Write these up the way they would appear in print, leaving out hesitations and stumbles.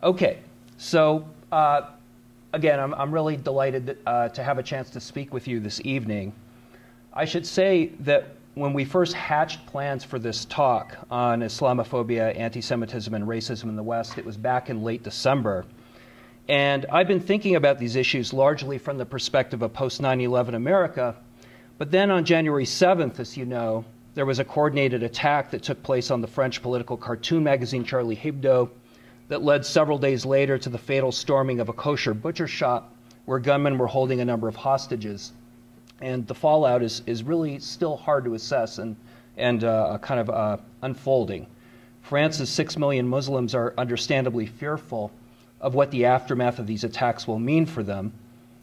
Okay, so again, I'm really delighted to have a chance to speak with you this evening. I should say that when we first hatched plans for this talk on Islamophobia, anti-Semitism, and racism in the West, it was back in late December. And I've been thinking about these issues largely from the perspective of post-9/11 America. But then on January 7th, as you know, there was a coordinated attack that took place on the French political cartoon magazine Charlie Hebdo that led several days later to the fatal storming of a kosher butcher shop where gunmen were holding a number of hostages. And the fallout is really still hard to assess and kind of unfolding. France's 6 million Muslims are understandably fearful of what the aftermath of these attacks will mean for them.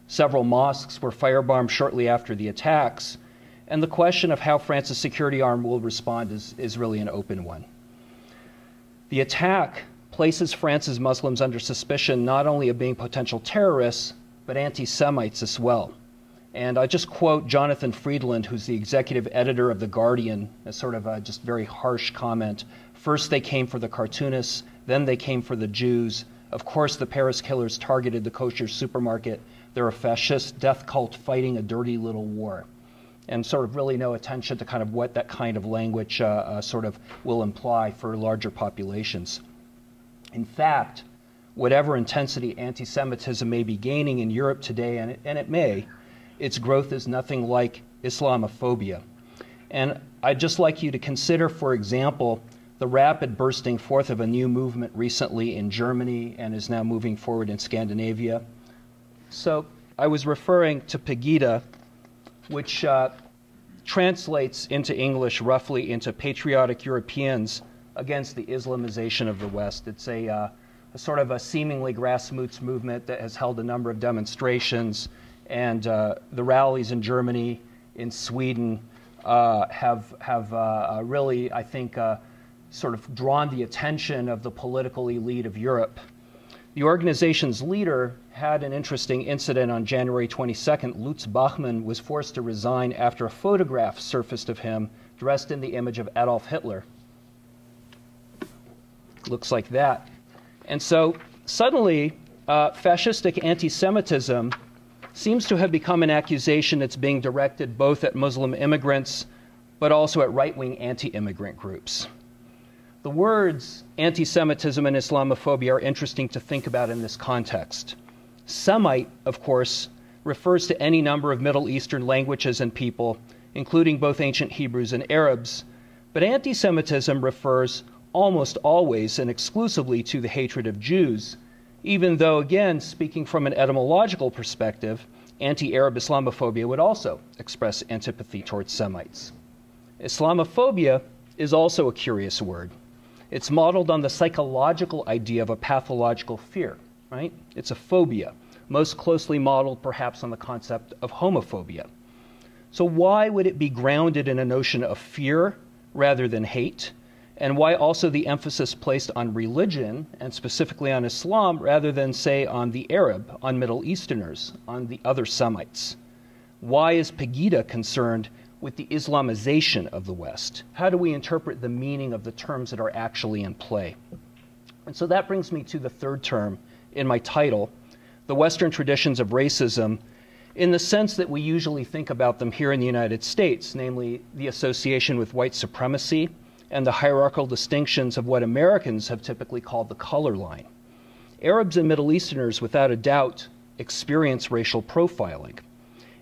Several mosques were firebombed shortly after the attacks, and the question of how France's security arm will respond is really an open one. The attack places France's Muslims under suspicion not only of being potential terrorists, but anti-Semites as well. And I just quote Jonathan Friedland, who's the executive editor of The Guardian, as sort of a just very harsh comment. First they came for the cartoonists, then they came for the Jews. Of course the Paris killers targeted the kosher supermarket. They're a fascist death cult fighting a dirty little war. And sort of really no attention to kind of what that kind of language sort of will imply for larger populations. In fact, whatever intensity anti-Semitism may be gaining in Europe today, and it may, its growth is nothing like Islamophobia. And I'd just like you to consider, for example, the rapid bursting forth of a new movement recently in Germany and is now moving forward in Scandinavia. So I was referring to Pegida, which translates into English roughly into patriotic Europeans against the Islamization of the West. It's a sort of a seemingly grassroots movement that has held a number of demonstrations, and the rallies in Germany, in Sweden, have really, I think, sort of drawn the attention of the political elite of Europe. The organization's leader had an interesting incident on January 22nd. Lutz Bachmann was forced to resign after a photograph surfaced of him dressed in the image of Adolf Hitler. Looks like that. And so suddenly, fascistic anti-Semitism seems to have become an accusation that's being directed both at Muslim immigrants, but also at right-wing anti-immigrant groups. The words anti-Semitism and Islamophobia are interesting to think about in this context. Semite, of course, refers to any number of Middle Eastern languages and people, including both ancient Hebrews and Arabs, but anti-Semitism refers almost always and exclusively to the hatred of Jews, even though, again, speaking from an etymological perspective, anti-Arab Islamophobia would also express antipathy towards Semites. Islamophobia is also a curious word. It's modeled on the psychological idea of a pathological fear, right? It's a phobia, most closely modeled perhaps on the concept of homophobia. So why would it be grounded in a notion of fear rather than hate? And why also the emphasis placed on religion, and specifically on Islam, rather than, say, on the Arab, on Middle Easterners, on the other Semites? Why is Pegida concerned with the Islamization of the West? How do we interpret the meaning of the terms that are actually in play? And so that brings me to the third term in my title, the Western traditions of racism, in the sense that we usually think about them here in the United States, namely the association with white supremacy and the hierarchical distinctions of what Americans have typically called the color line. Arabs and Middle Easterners, without a doubt, experience racial profiling.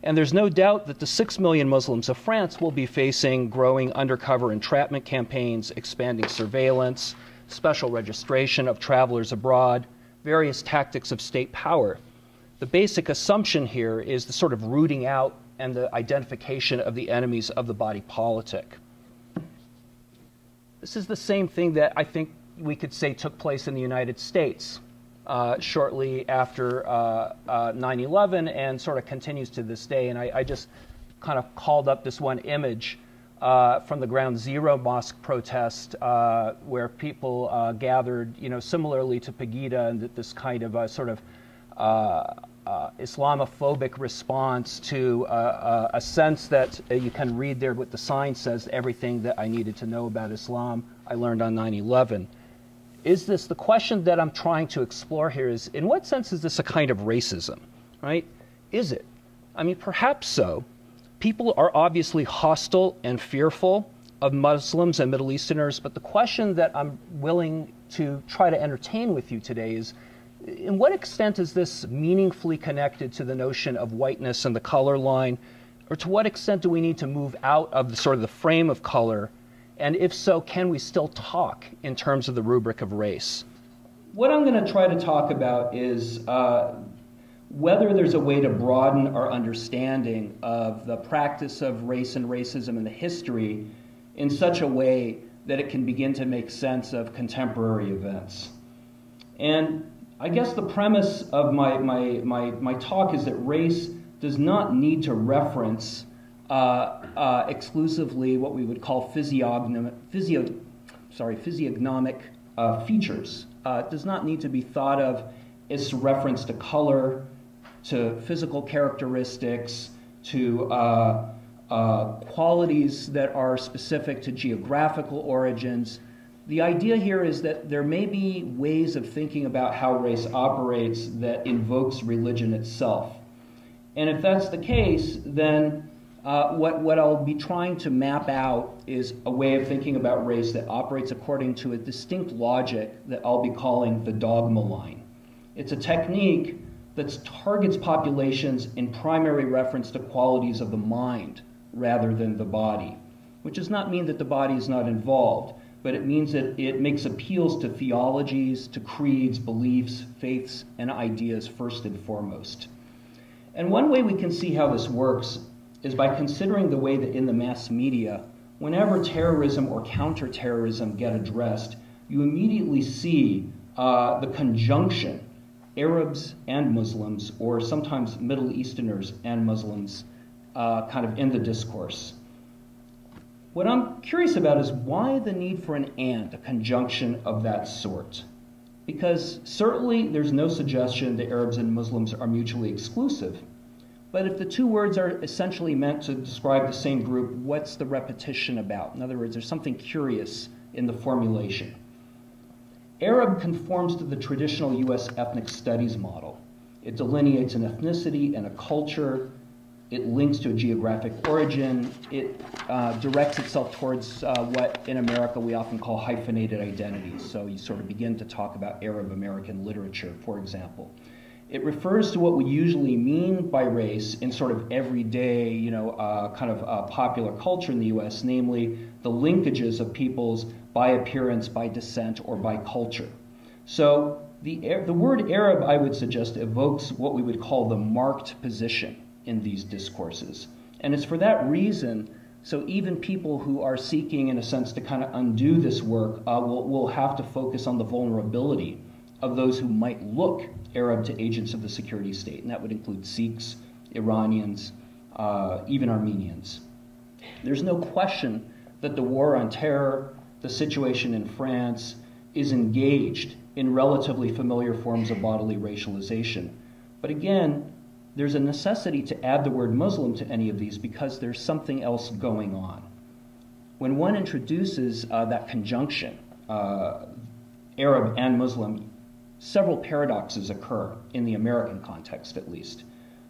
And there's no doubt that the 6 million Muslims of France will be facing growing undercover entrapment campaigns, expanding surveillance, special registration of travelers abroad, various tactics of state power. The basic assumption here is the sort of rooting out and the identification of the enemies of the body politic. This is the same thing that I think we could say took place in the United States shortly after 9/11 and sort of continues to this day. And I just kind of called up this one image from the Ground Zero mosque protest where people gathered, similarly to Pegida, and this kind of sort of Islamophobic response to a sense that you can read there what the sign says, everything that I needed to know about Islam I learned on 9/11. is this, the question that I'm trying to explore here is, in what sense is this a kind of racism, right? Is it? I mean, perhaps so. People are obviously hostile and fearful of Muslims and Middle Easterners, but the question that I'm willing to try to entertain with you today is, in what extent is this meaningfully connected to the notion of whiteness and the color line, or to what extent do we need to move out of the sort of the frame of color, and if so, can we still talk in terms of the rubric of race? What I'm going to try to talk about is whether there's a way to broaden our understanding of the practice of race and racism and the history in such a way that it can begin to make sense of contemporary events. And I guess the premise of my talk is that race does not need to reference exclusively what we would call physiognomic features. It does not need to be thought of as reference to color, to physical characteristics, to qualities that are specific to geographical origins. The idea here is that there may be ways of thinking about how race operates that invokes religion itself. And if that's the case, then what I'll be trying to map out is a way of thinking about race that operates according to a distinct logic that I'll be calling the dogma line. It's a technique that targets populations in primary reference to qualities of the mind rather than the body, which does not mean that the body is not involved, but it means that it makes appeals to theologies, to creeds, beliefs, faiths, and ideas first and foremost. And one way we can see how this works is by considering the way that in the mass media, whenever terrorism or counterterrorism get addressed, you immediately see the conjunction Arabs and Muslims, or sometimes Middle Easterners and Muslims, kind of in the discourse. What I'm curious about is why the need for an and, a conjunction of that sort? Because certainly there's no suggestion that Arabs and Muslims are mutually exclusive. But if the two words are essentially meant to describe the same group, what's the repetition about? In other words, there's something curious in the formulation. Arab conforms to the traditional U.S. ethnic studies model. It delineates an ethnicity and a culture. It links to a geographic origin. It directs itself towards what in America we often call hyphenated identities. So you sort of begin to talk about Arab American literature, for example. It refers to what we usually mean by race in sort of everyday, popular culture in the U.S., namely the linkages of peoples by appearance, by descent, or by culture. So the word Arab, I would suggest, evokes what we would call the marked position in these discourses. And it's for that reason, so even people who are seeking, in a sense, to kind of undo this work will have to focus on the vulnerability of those who might look Arab to agents of the security state, and that would include Sikhs, Iranians, even Armenians. There's no question that the war on terror, the situation in France, is engaged in relatively familiar forms of bodily racialization. But again, there's a necessity to add the word Muslim to any of these because there's something else going on. When one introduces that conjunction, Arab and Muslim, several paradoxes occur in the American context, at least.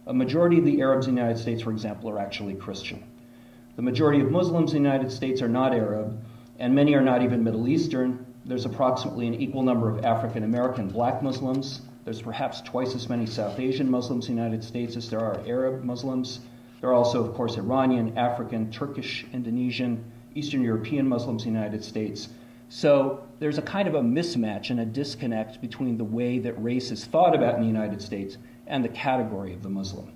A majority of the Arabs in the United States, for example, are actually Christian. The majority of Muslims in the United States are not Arab, and many are not even Middle Eastern. There's approximately an equal number of African American black Muslims. There's perhaps twice as many South Asian Muslims in the United States as there are Arab Muslims. There are also, of course, Iranian, African, Turkish, Indonesian, Eastern European Muslims in the United States. So there's a kind of a mismatch and a disconnect between the way that race is thought about in the United States and the category of the Muslim.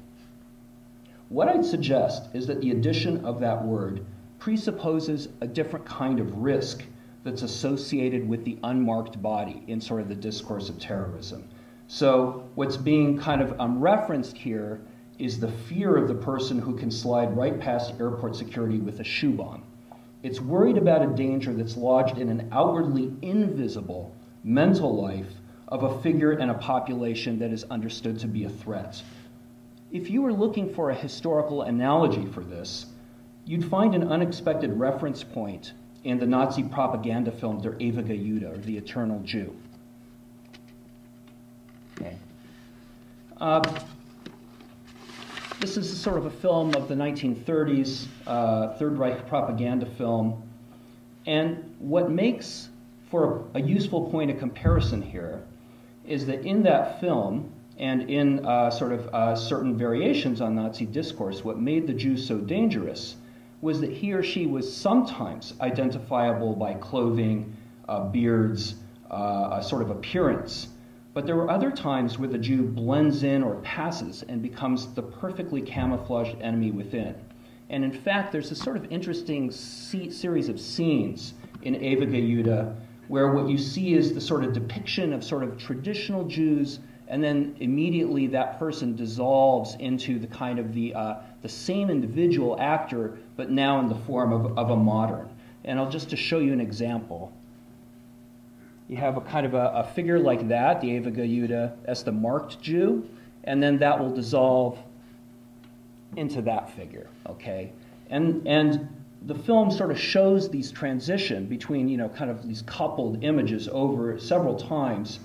What I'd suggest is that the addition of that word presupposes a different kind of risk that's associated with the unmarked body in sort of the discourse of terrorism. So what's being kind of referenced here is the fear of the person who can slide right past airport security with a shoe bomb. It's worried about a danger that's lodged in an outwardly invisible mental life of a figure and a population that is understood to be a threat. If you were looking for a historical analogy for this, you'd find an unexpected reference point in the Nazi propaganda film Der ewige Jude, or The Eternal Jew. Okay. This is sort of a film of the 1930s, Third Reich propaganda film. And what makes for a useful point of comparison here is that in that film, and in certain variations on Nazi discourse, what made the Jew so dangerous was that he or she was sometimes identifiable by clothing, beards, a sort of appearance. But there were other times where the Jew blends in or passes and becomes the perfectly camouflaged enemy within. And in fact, there's a sort of interesting series of scenes in ewige Jude where what you see is the sort of depiction of sort of traditional Jews, and then immediately that person dissolves into the kind of the same individual actor, but now in the form of a modern. And I'll just to show you an example. You have a kind of a figure like that, the ewige Jude, as the marked Jew, and then that will dissolve into that figure, okay? And the film sort of shows these transition between, kind of these coupled images over several times,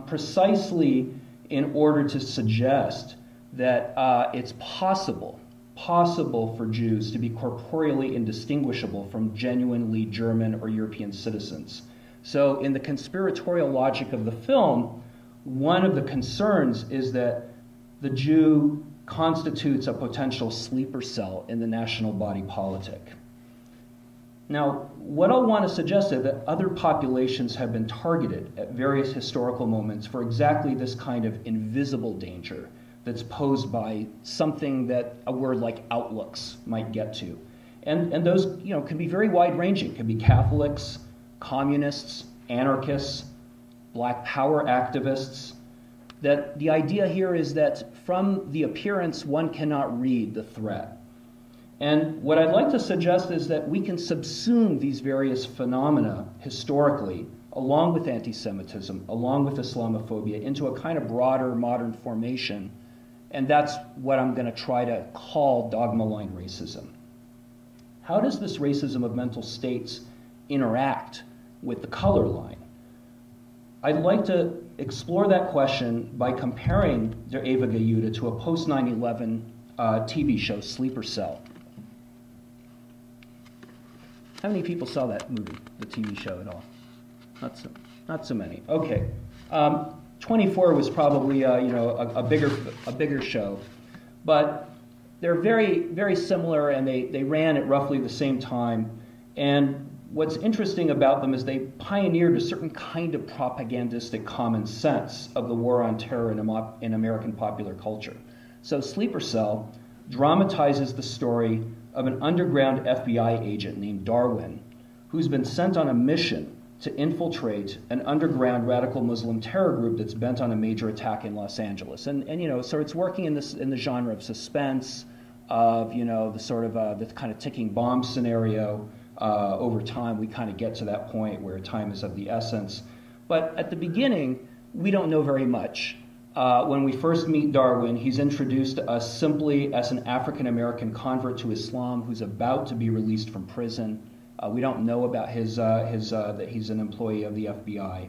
precisely in order to suggest that it's possible for Jews to be corporeally indistinguishable from genuinely German or European citizens. So in the conspiratorial logic of the film, one of the concerns is that the Jew constitutes a potential sleeper cell in the national body politic. Now, what I want to suggest is that other populations have been targeted at various historical moments for exactly this kind of invisible danger that's posed by something that a word like outlooks might get to. And those, can be very wide-ranging. Can be Catholics, communists, anarchists, black power activists. That the idea here is that from the appearance, one cannot read the threat. And what I'd like to suggest is that we can subsume these various phenomena historically, along with anti-Semitism, along with Islamophobia, into a kind of broader modern formation. And that's what I'm going to try to call dogma-line racism. How does this racism of mental states interact with the color line? I'd like to explore that question by comparing Der ewige Jude to a post-9/11 TV show, Sleeper Cell. How many people saw that movie, the TV show at all? Not so many. Okay. 24 was probably a bigger show, but they're very, very similar, and they ran at roughly the same time. And what's interesting about them is they pioneered a certain kind of propagandistic common sense of the war on terror in American popular culture. So Sleeper Cell dramatizes the story of an underground FBI agent named Darwin, who's been sent on a mission to infiltrate an underground radical Muslim terror group that's bent on a major attack in Los Angeles. And so it's working in the genre of suspense, of the sort of the kind of ticking bomb scenario. Over time, we kind of get to that point where time is of the essence. But at the beginning, we don't know very much. When we first meet Darwin, he's introduced to us simply as an African-American convert to Islam who's about to be released from prison. We don't know about that he's an employee of the FBI.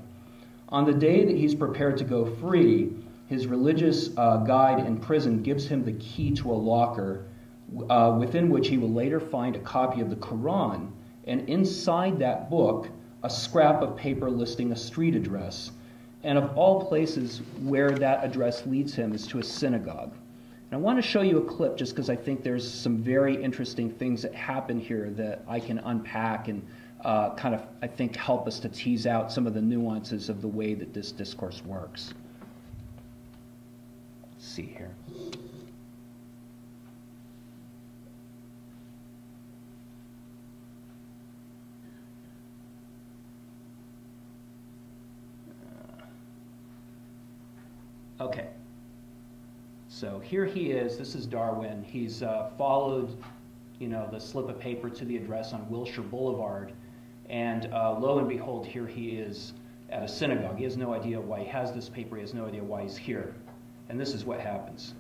On the day that he's prepared to go free, his religious guide in prison gives him the key to a locker within which he will later find a copy of the Quran, and inside that book, a scrap of paper listing a street address. And of all places where that address leads him is to a synagogue. And I want to show you a clip just because I think there's some very interesting things that happen here that I can unpack and kind of, I think, help us to tease out some of the nuances of the way that this discourse works. Let's see here. Okay, so here he is. This is Darwin. He's followed, the slip of paper to the address on Wilshire Boulevard, and lo and behold, here he is at a synagogue. He has no idea why he has this paper. He has no idea why he's here, and this is what happens.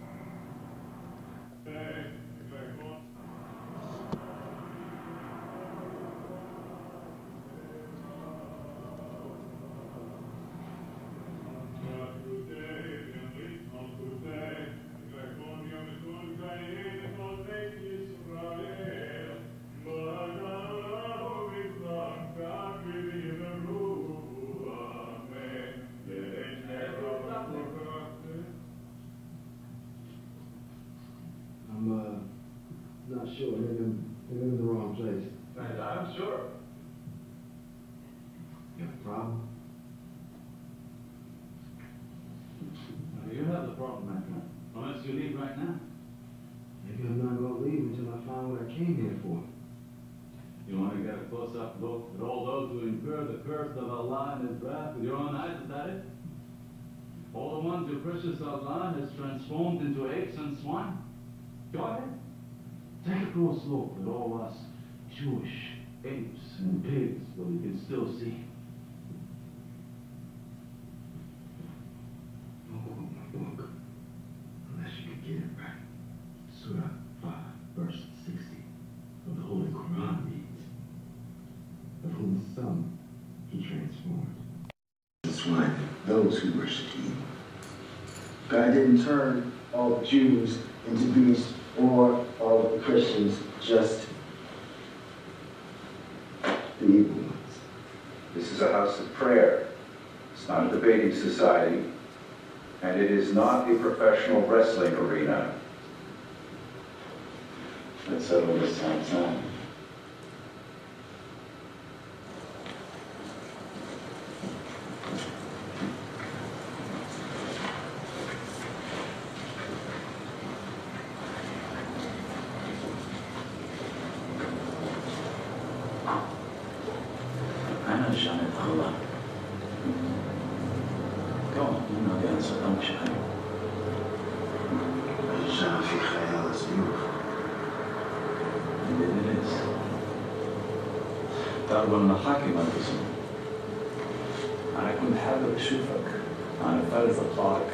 sure. They're in the wrong place. I'm sure. You have a problem? You have the problem, my friend. Unless you leave right now. Maybe I'm not going to leave until I find what I came here for. You want to get a close-up look at all those who incur the curse of Allah and His wrath with your own eyes, is that it? All the ones who precious Allah has transformed into apes and swine? Go ahead. Take a close look at all us Jewish apes and pigs that we can still see. Look, unless you can get it right. Surah 5, verse 60 of the Holy Quran reads, of whom some He transformed. Swine, those who worship Him. God didn't turn all the Jews into beasts or all of the Christians just the evil ones. This is a house of prayer. It's not a debating society. And it is not a professional wrestling arena. Let's settle this outside. أنا شاهد الله. Go on, you know the answer, don't you? الرجال في خيال السيوف. Indeed it is. تعرف المحاكم القسم. أنا كنت حابب أشوفك. أنا فارس أطلعك.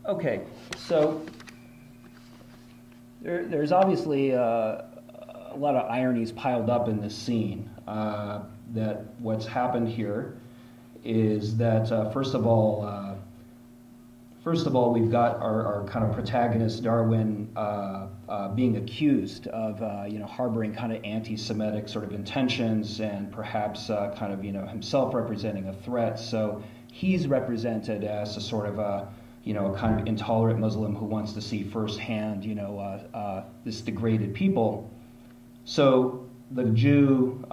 Okay, so there's obviously a lot of ironies piled up in this scene. That what's happened here is that first of all, we've got our kind of protagonist Darwin being accused of harboring kind of anti-Semitic sort of intentions and perhaps kind of himself representing a threat. So he's represented as a sort of a kind of intolerant Muslim who wants to see firsthand, this degraded people. So the Jew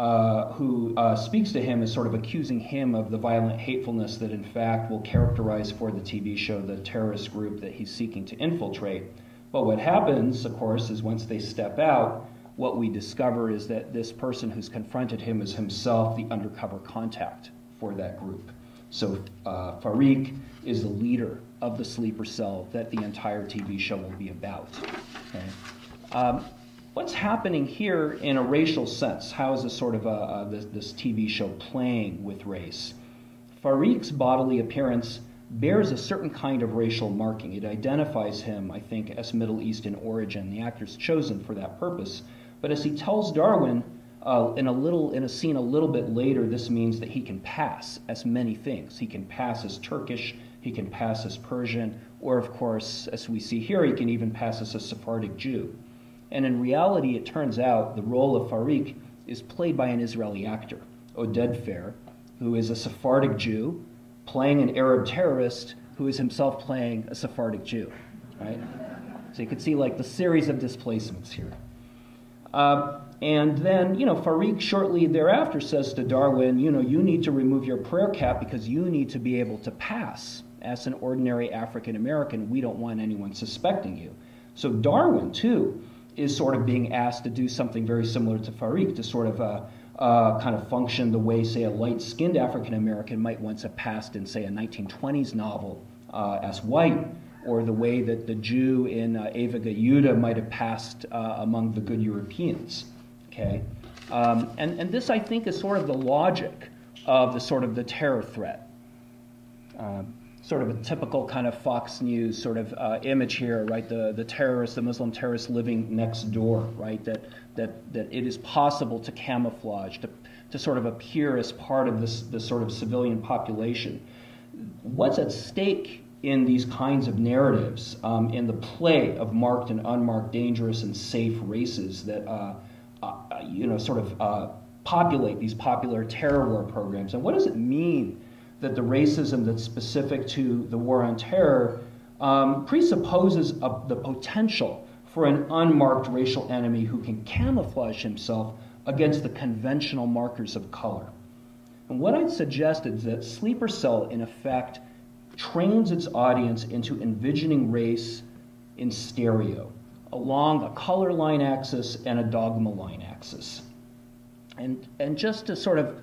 who speaks to him is sort of accusing him of the violent hatefulness that in fact will characterize for the TV show the terrorist group that he's seeking to infiltrate. But what happens, of course, is once they step out, what we discover is that this person who's confronted him is himself the undercover contact for that group. So Farik is the leader of the sleeper cell that the entire TV show will be about. Okay? What's happening here in a racial sense? How is this sort of this TV show playing with race? Farik's bodily appearance bears a certain kind of racial marking. It identifies him, I think, as Middle Eastern origin. The actor's chosen for that purpose. But as he tells Darwin in a scene a little bit later, this means that he can pass as many things. He can pass as Turkish, he can pass as Persian, or of course, as we see here, he can even pass as a Sephardic Jew. And in reality, it turns out the role of Farik is played by an Israeli actor, Oded Fair, who is a Sephardic Jew playing an Arab terrorist who is himself playing a Sephardic Jew, right? So you can see like the series of displacements here. And then, Farik shortly thereafter says to Darwin, you need to remove your prayer cap because you need to be able to pass as an ordinary African American. We don't want anyone suspecting you. So Darwin, too, is sort of being asked to do something very similar to Farik, to sort of kind of function the way, say, a light-skinned African American might once have passed in, say, a 1920s novel as white, or the way that the Jew in Eva Yehuda might have passed among the good Europeans. Okay, and this, I think, is sort of the logic of the terror threat. Sort of a typical kind of Fox News sort of image here, right? The terrorist, the Muslim terrorist living next door, right? That it is possible to camouflage, to sort of appear as part of this sort of civilian population. What's at stake in these kinds of narratives, in the play of marked and unmarked, dangerous and safe races that populate these popular terror war programs. And what does it mean that the racism that's specific to the war on terror presupposes the potential for an unmarked racial enemy who can camouflage himself against the conventional markers of color? And what I'd suggest is that Sleeper Cell, in effect, trains its audience into envisioning race in stereo, along a color line axis and a dogma line axis. And just to sort of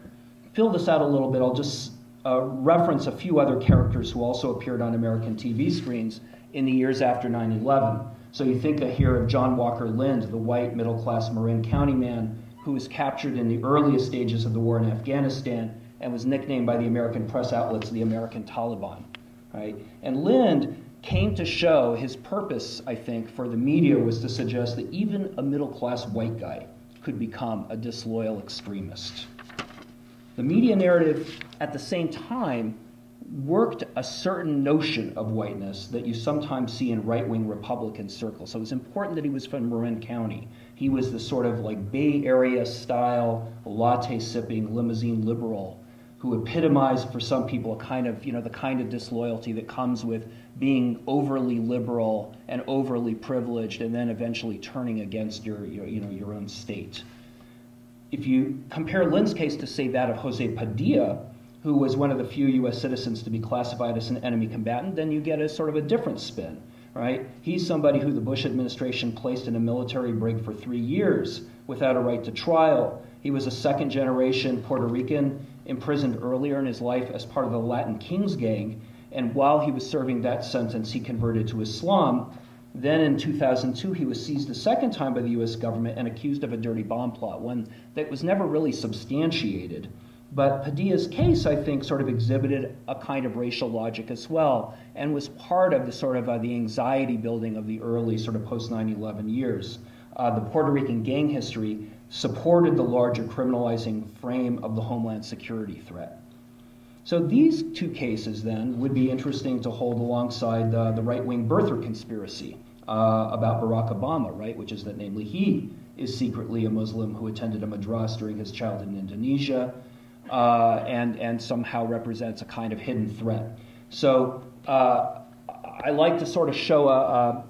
fill this out a little bit, I'll just reference a few other characters who also appeared on American TV screens in the years after 9/11. So you think here of John Walker Lind, the white middle-class Marin County man who was captured in the earliest stages of the war in Afghanistan and was nicknamed by the American press outlets the American Taliban, right? And Lind came to show his purpose, I think, for the media was to suggest that even a middle-class white guy could become a disloyal extremist. The media narrative, at the same time, worked a certain notion of whiteness that you sometimes see in right-wing Republican circles. So it was important that he was from Marin County. He was the sort of like Bay Area style, latte-sipping, limousine liberal who epitomized for some people a kind of, the kind of disloyalty that comes with being overly liberal and overly privileged and then eventually turning against your own state. If you compare Lind's case to, say, that of Jose Padilla, who was one of the few U.S. citizens to be classified as an enemy combatant, then you get a sort of a different spin, right? He's somebody who the Bush administration placed in a military brig for 3 years without a right to trial. He was a second-generation Puerto Rican imprisoned earlier in his life as part of the Latin Kings gang, and while he was serving that sentence, he converted to Islam. Then in 2002, he was seized a second time by the U.S. government and accused of a dirty bomb plot, one that was never really substantiated. But Padilla's case, I think, sort of exhibited a kind of racial logic as well, and was part of the sort of the anxiety building of the early sort of post-9/11 years. The Puerto Rican gang history supported the larger criminalizing frame of the Homeland Security threat. So these two cases, then, would be interesting to hold alongside the right-wing birther conspiracy about Barack Obama, right, which is that, namely, he is secretly a Muslim who attended a madrasa during his childhood in Indonesia, and somehow represents a kind of hidden threat. So I like to sort of show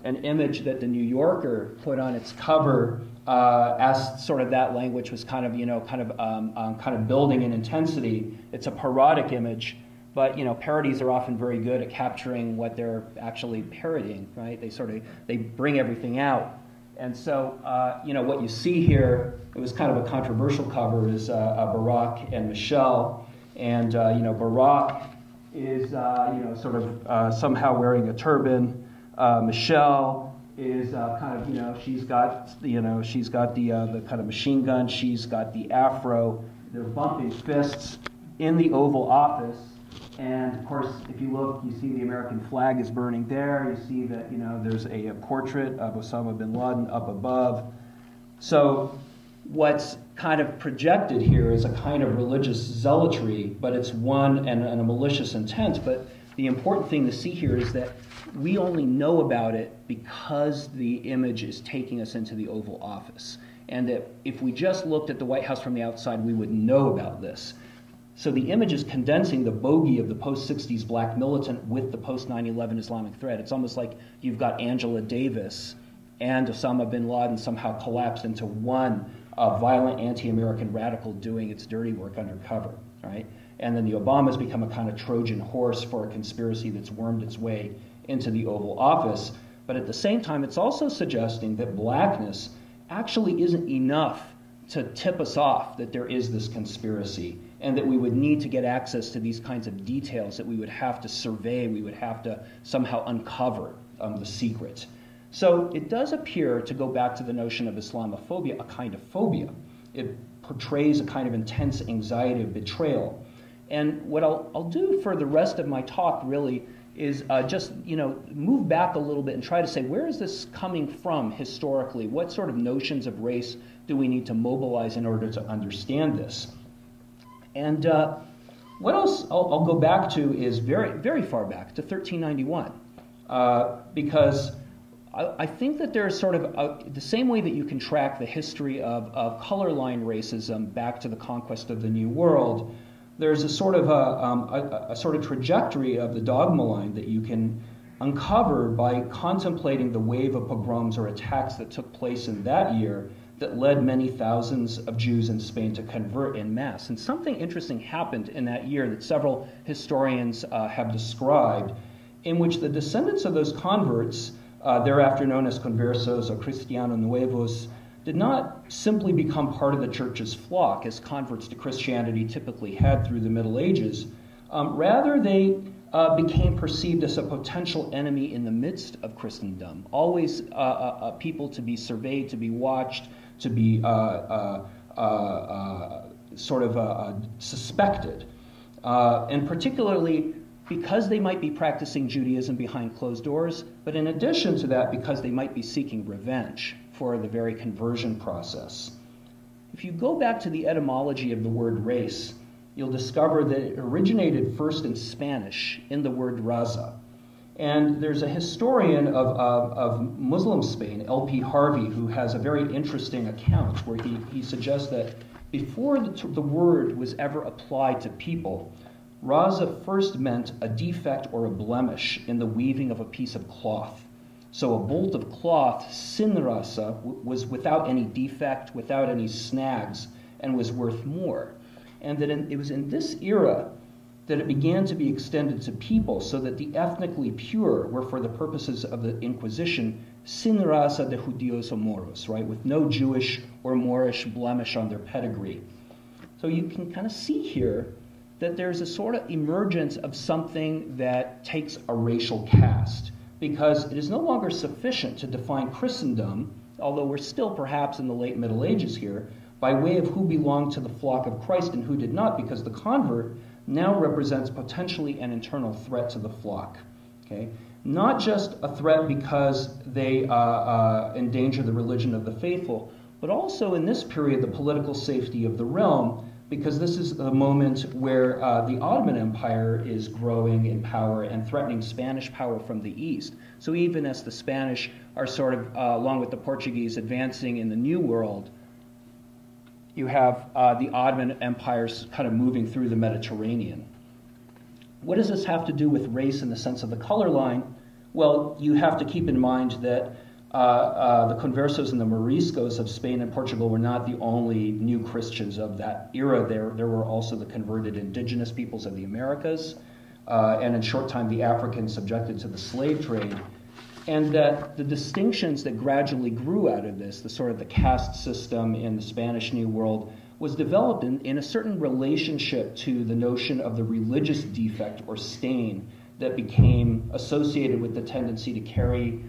an image that the New Yorker put on its cover as sort of that language was kind of building in intensity. It's a parodic image, but parodies are often very good at capturing what they're actually parodying, right? They bring everything out. And so, what you see here, it was kind of a controversial cover, is Barack and Michelle. And, Barack is, somehow wearing a turban. Michelle is she's got the kind of machine gun. She's got the afro. They're bumping fists in the Oval Office. And of course, if you look, you see the American flag is burning there. You see that, there's a portrait of Osama bin Laden up above. So what's kind of projected here is a kind of religious zealotry, but it's one and a malicious intent. But the important thing to see here is that we only know about it because the image is taking us into the Oval Office. And that if we just looked at the White House from the outside, we would know about this. So the image is condensing the bogey of the post-60s black militant with the post-9/11 Islamic threat. It's almost like you've got Angela Davis and Osama bin Laden somehow collapsed into one violent anti-American radical doing its dirty work undercover, right? And then the Obamas become a kind of Trojan horse for a conspiracy that's wormed its way into the Oval Office. But at the same time, it's also suggesting that blackness actually isn't enough to tip us off that there is this conspiracy, and that we would need to get access to these kinds of details that we would have to survey, we would have to somehow uncover the secret. So it does appear to go back to the notion of Islamophobia, a kind of phobia. It portrays a kind of intense anxiety of betrayal. And what I'll do for the rest of my talk really is just move back a little bit and try to say, where is this coming from historically? What sort of notions of race do we need to mobilize in order to understand this? And what else I'll go back to is very, very far back to 1391, because I think that there's sort of the same way that you can track the history of color line racism back to the conquest of the New World. There's a sort of a sort of trajectory of the dogma line that you can uncover by contemplating the wave of pogroms or attacks that took place in that year that led many thousands of Jews in Spain to convert en masse. And something interesting happened in that year that several historians have described, in which the descendants of those converts, thereafter known as conversos or cristianos nuevos, did not simply become part of the church's flock, as converts to Christianity typically had through the Middle Ages. Rather, they became perceived as a potential enemy in the midst of Christendom, always people to be surveyed, to be watched, to be suspected. And particularly because they might be practicing Judaism behind closed doors, but in addition to that, because they might be seeking revenge for the very conversion process. If you go back to the etymology of the word race, you'll discover that it originated first in Spanish in the word raza. And there's a historian of Muslim Spain, L.P. Harvey, who has a very interesting account where he suggests that before the word was ever applied to people, raza first meant a defect or a blemish in the weaving of a piece of cloth. So a bolt of cloth, sin raza, was without any defect, without any snags, and was worth more. And that it was in this era that it began to be extended to people, so that the ethnically pure were, for the purposes of the Inquisition, sin raza de judíos o moros, right, with no Jewish or Moorish blemish on their pedigree. So you can kind of see here that there's a sort of emergence of something that takes a racial cast, because it is no longer sufficient to define Christendom, although we're still perhaps in the late Middle Ages here, by way of who belonged to the flock of Christ and who did not, because the convert now represents potentially an internal threat to the flock. Okay? Not just a threat because they endanger the religion of the faithful, but also in this period the political safety of the realm, because this is the moment where the Ottoman Empire is growing in power and threatening Spanish power from the east. So even as the Spanish are sort of, along with the Portuguese, advancing in the New World, you have the Ottoman Empire's kind of moving through the Mediterranean. What does this have to do with race in the sense of the color line? Well, you have to keep in mind that the conversos and the Moriscos of Spain and Portugal were not the only new Christians of that era. There were also the converted indigenous peoples of the Americas, and in short time the Africans subjected to the slave trade. And that the distinctions that gradually grew out of this, the sort of the caste system in the Spanish New World, was developed in a certain relationship to the notion of the religious defect or stain that became associated with the tendency to carry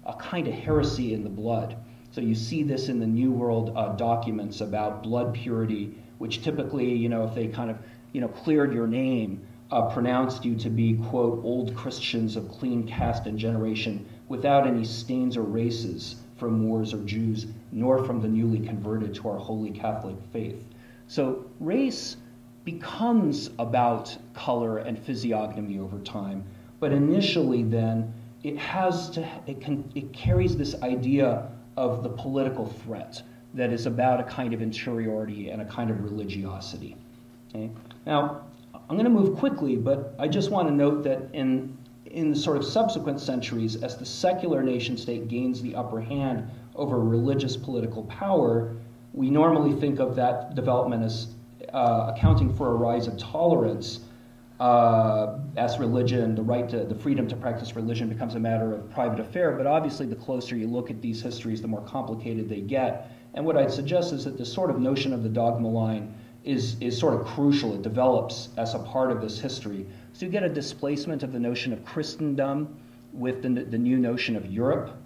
a kind of heresy in the blood. So you see this in the New World documents about blood purity, which typically, if they kind of, cleared your name, pronounced you to be, quote, old Christians of clean caste and generation, without any stains or races from Moors or Jews, nor from the newly converted to our holy Catholic faith. So race becomes about color and physiognomy over time, but initially then it carries this idea of the political threat that is about a kind of interiority and a kind of religiosity. Okay? Now, I'm going to move quickly, but I just want to note that in the sort of subsequent centuries, as the secular nation-state gains the upper hand over religious political power, we normally think of that development as accounting for a rise of tolerance as religion, the freedom to practice religion becomes a matter of private affair. But obviously, the closer you look at these histories, the more complicated they get. And what I'd suggest is that this sort of notion of the dogma line is sort of crucial. It develops as a part of this history. So you get a displacement of the notion of Christendom with the new notion of Europe.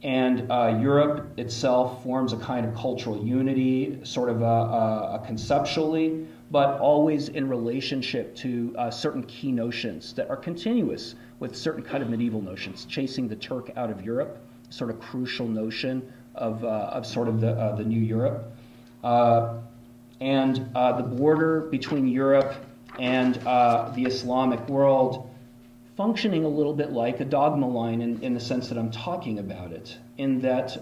And Europe itself forms a kind of cultural unity, sort of conceptually, but always in relationship to certain key notions that are continuous with certain kind of medieval notions. Chasing the Turk out of Europe, sort of crucial notion of sort of the new Europe. And the border between Europe and the Islamic world functioning a little bit like a dogma line in the sense that I'm talking about it, in that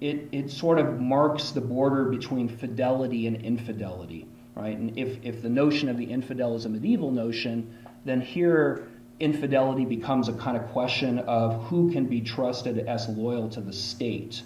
it sort of marks the border between fidelity and infidelity, right? And if the notion of the infidel is a medieval notion, then here infidelity becomes a kind of question of who can be trusted as loyal to the state.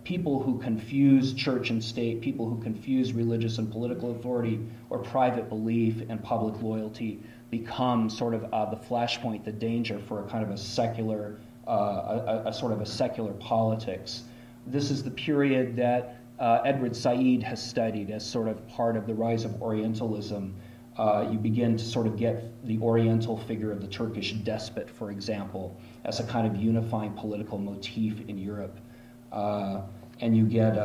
People who confuse church and state, people who confuse religious and political authority or private belief and public loyalty become sort of the flashpoint, the danger for a kind of a secular, a sort of a secular politics. This is the period that Edward Said has studied as sort of part of the rise of Orientalism. You begin to sort of get the Oriental figure of the Turkish despot, for example, as a kind of unifying political motif in Europe. And you get,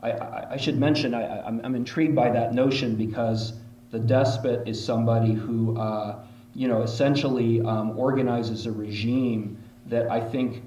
I should mention, I'm intrigued by that notion because the despot is somebody who, essentially organizes a regime that I think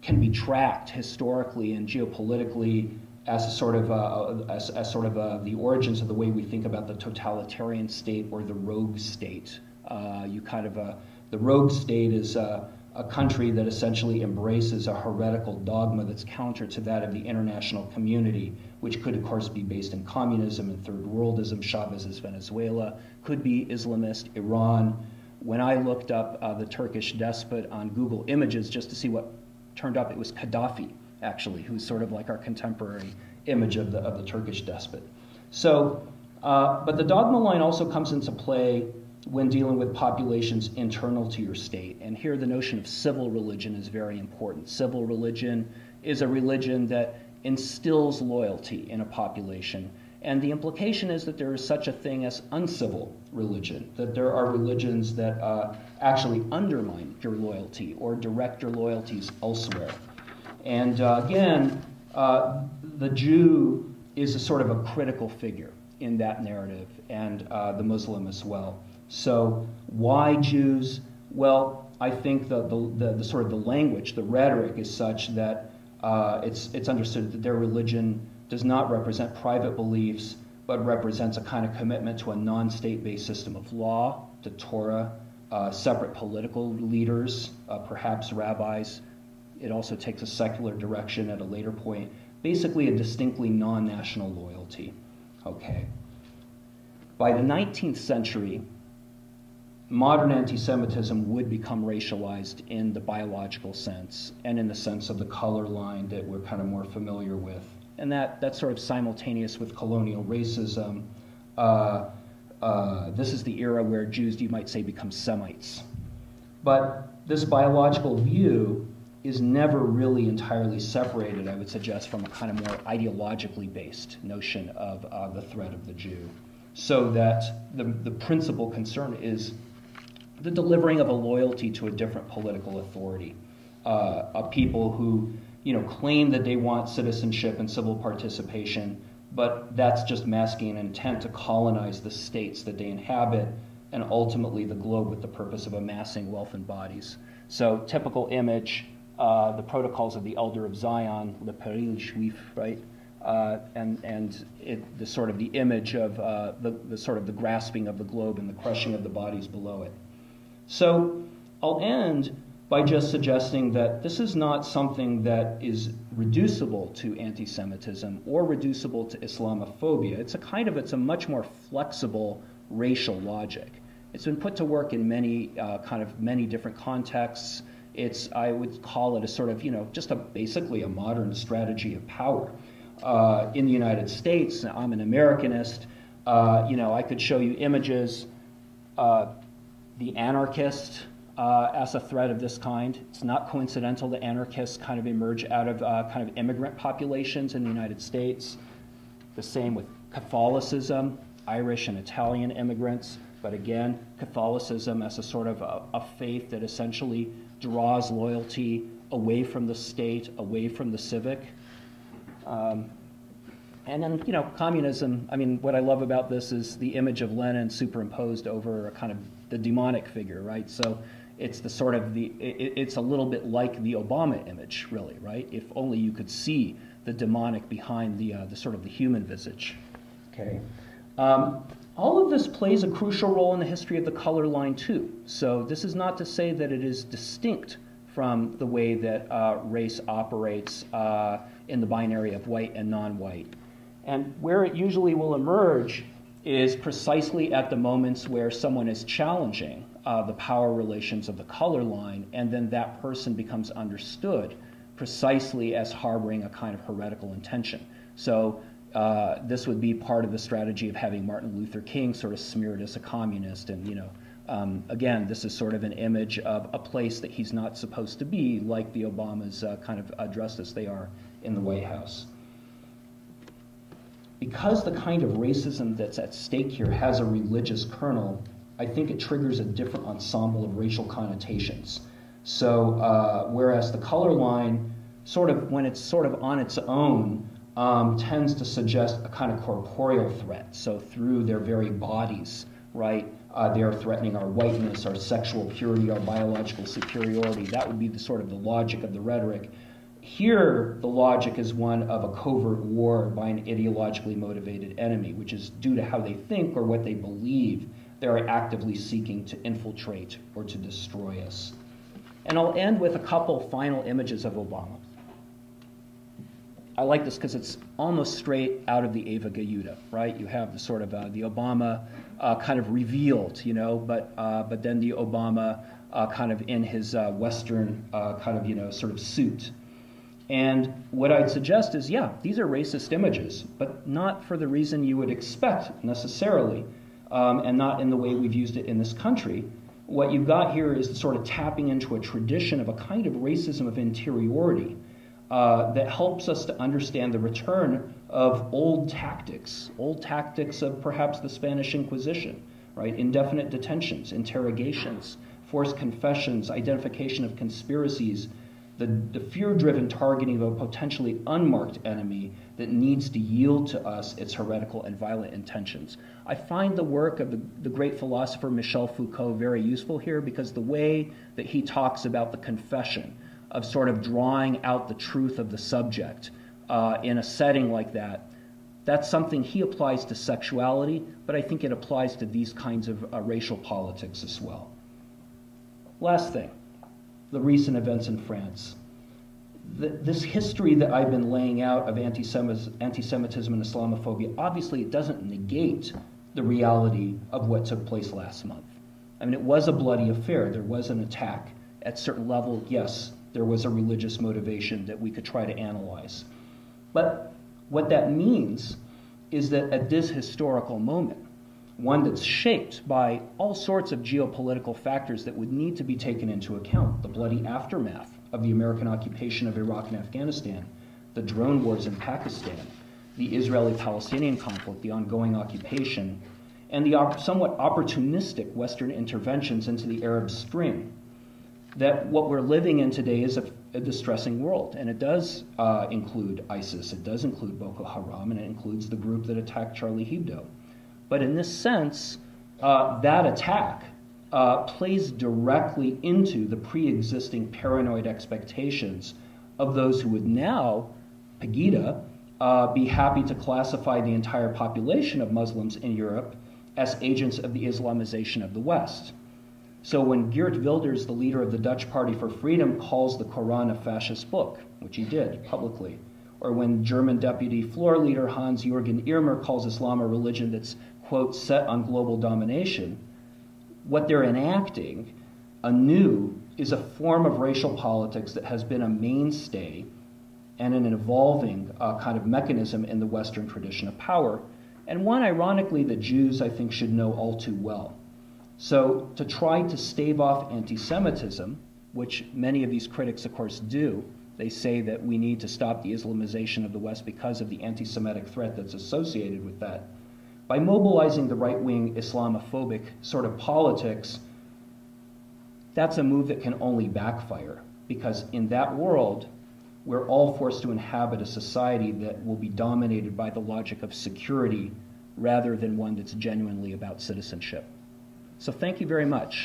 can be tracked historically and geopolitically as a sort of the origins of the way we think about the totalitarian state or the rogue state. The rogue state is a country that essentially embraces a heretical dogma that's counter to that of the international community, which could, of course, be based in communism and third worldism. Chavez's Venezuela could be Islamist, Iran. When I looked up the Turkish despot on Google Images just to see what turned up, it was Gaddafi, actually, who's sort of like our contemporary image of the Turkish despot. So, but the dogma line also comes into play when dealing with populations internal to your state. And here the notion of civil religion is very important. Civil religion is a religion that instills loyalty in a population. And the implication is that there is such a thing as uncivil religion, that there are religions that actually undermine your loyalty or direct your loyalties elsewhere. And again, the Jew is a sort of a critical figure in that narrative, and the Muslim as well. So why Jews? Well, I think the sort of the language, the rhetoric is such that it's understood that their religion does not represent private beliefs, but represents a kind of commitment to a non-state-based system of law, to Torah, separate political leaders, perhaps rabbis. It also takes a secular direction at a later point. Basically, a distinctly non-national loyalty. Okay. By the 19th century, modern anti-Semitism would become racialized in the biological sense and in the sense of the color line that we're kind of more familiar with. And that's sort of simultaneous with colonial racism. This is the era where Jews, you might say, become Semites. But this biological view is never really entirely separated, I would suggest, from a kind of more ideologically based notion of the threat of the Jew. So that the principal concern is the delivering of a loyalty to a different political authority, of people who claim that they want citizenship and civil participation, but that's just masking an intent to colonize the states that they inhabit and ultimately the globe with the purpose of amassing wealth and bodies. So typical image, the protocols of the Elder of Zion, le péril juif, right? The sort of the image of the sort of the grasping of the globe and the crushing of the bodies below it. So I'll end by just suggesting that this is not something that is reducible to anti-Semitism or reducible to Islamophobia. It's a much more flexible racial logic. It's been put to work in many different contexts. I would call it a sort of basically a modern strategy of power. In the United States, I'm an Americanist. I could show you images. The anarchist as a threat of this kind. It's not coincidental that anarchists kind of emerge out of kind of immigrant populations in the United States. The same with Catholicism, Irish and Italian immigrants. But again, Catholicism as a sort of a faith that essentially draws loyalty away from the state, away from the civic. And then, communism, what I love about this is the image of Lenin superimposed over a kind of the demonic figure, right? So it's the sort of it's a little bit like the Obama image, really, right? If only you could see the demonic behind the sort of the human visage, okay? All of this plays a crucial role in the history of the color line too. So this is not to say that it is distinct from the way that race operates in the binary of white and non-white. And where it usually will emerge is precisely at the moments where someone is challenging the power relations of the color line, and then that person becomes understood precisely as harboring a kind of heretical intention. So this would be part of the strategy of having Martin Luther King sort of smeared as a communist, and again, this is sort of an image of a place that he's not supposed to be, like the Obamas kind of addressed as they are in the White House. Because the kind of racism that's at stake here has a religious kernel, I think it triggers a different ensemble of racial connotations. So whereas the color line, sort of when it's sort of on its own, tends to suggest a kind of corporeal threat. So through their very bodies, right, they are threatening our whiteness, our sexual purity, our biological superiority. That would be the sort of the logic of the rhetoric. Here, the logic is one of a covert war by an ideologically motivated enemy, which is due to how they think or what they believe. They are actively seeking to infiltrate or to destroy us. And I'll end with a couple final images of Obama. I like this because it's almost straight out of the Eva Gayuta, right? You have the sort of the Obama kind of revealed, but then the Obama kind of in his Western kind of, sort of suit. And what I'd suggest is, yeah, these are racist images, but not for the reason you would expect necessarily, and not in the way we've used it in this country. What you've got here is the sort of tapping into a tradition of a kind of racism of interiority that helps us to understand the return of old tactics of perhaps the Spanish Inquisition, right? Indefinite detentions, interrogations, forced confessions, identification of conspiracies, the fear-driven targeting of a potentially unmarked enemy that needs to yield to us its heretical and violent intentions. I find the work of the great philosopher Michel Foucault very useful here, because the way that he talks about the confession of sort of drawing out the truth of the subject in a setting like that, that's something he applies to sexuality, but I think it applies to these kinds of racial politics as well. Last thing. The recent events in France. This history that I've been laying out of anti-Semitism and Islamophobia, obviously it doesn't negate the reality of what took place last month. I mean, it was a bloody affair. There was an attack. At certain level, yes, there was a religious motivation that we could try to analyze. But what that means is that at this historical moment, one that's shaped by all sorts of geopolitical factors that would need to be taken into account, the bloody aftermath of the American occupation of Iraq and Afghanistan, the drone wars in Pakistan, the Israeli-Palestinian conflict, the ongoing occupation, and the somewhat opportunistic Western interventions into the Arab Spring, that what we're living in today is a distressing world. And it does include ISIS, it does include Boko Haram, and it includes the group that attacked Charlie Hebdo. But in this sense, that attack plays directly into the pre-existing paranoid expectations of those who would now, Pegida, be happy to classify the entire population of Muslims in Europe as agents of the Islamization of the West. So when Geert Wilders, the leader of the Dutch Party for Freedom, calls the Quran a fascist book, which he did publicly, or when German deputy floor leader Hans-Jürgen Irmer calls Islam a religion that's, quote, set on global domination, what they're enacting anew is a form of racial politics that has been a mainstay and an evolving kind of mechanism in the Western tradition of power, and one, ironically, that Jews, I think, should know all too well. So to try to stave off anti-Semitism, which many of these critics, of course, do, they say that we need to stop the Islamization of the West because of the anti-Semitic threat that's associated with that. By mobilizing the right-wing Islamophobic sort of politics, that's a move that can only backfire, because in that world, we're all forced to inhabit a society that will be dominated by the logic of security rather than one that's genuinely about citizenship. So thank you very much.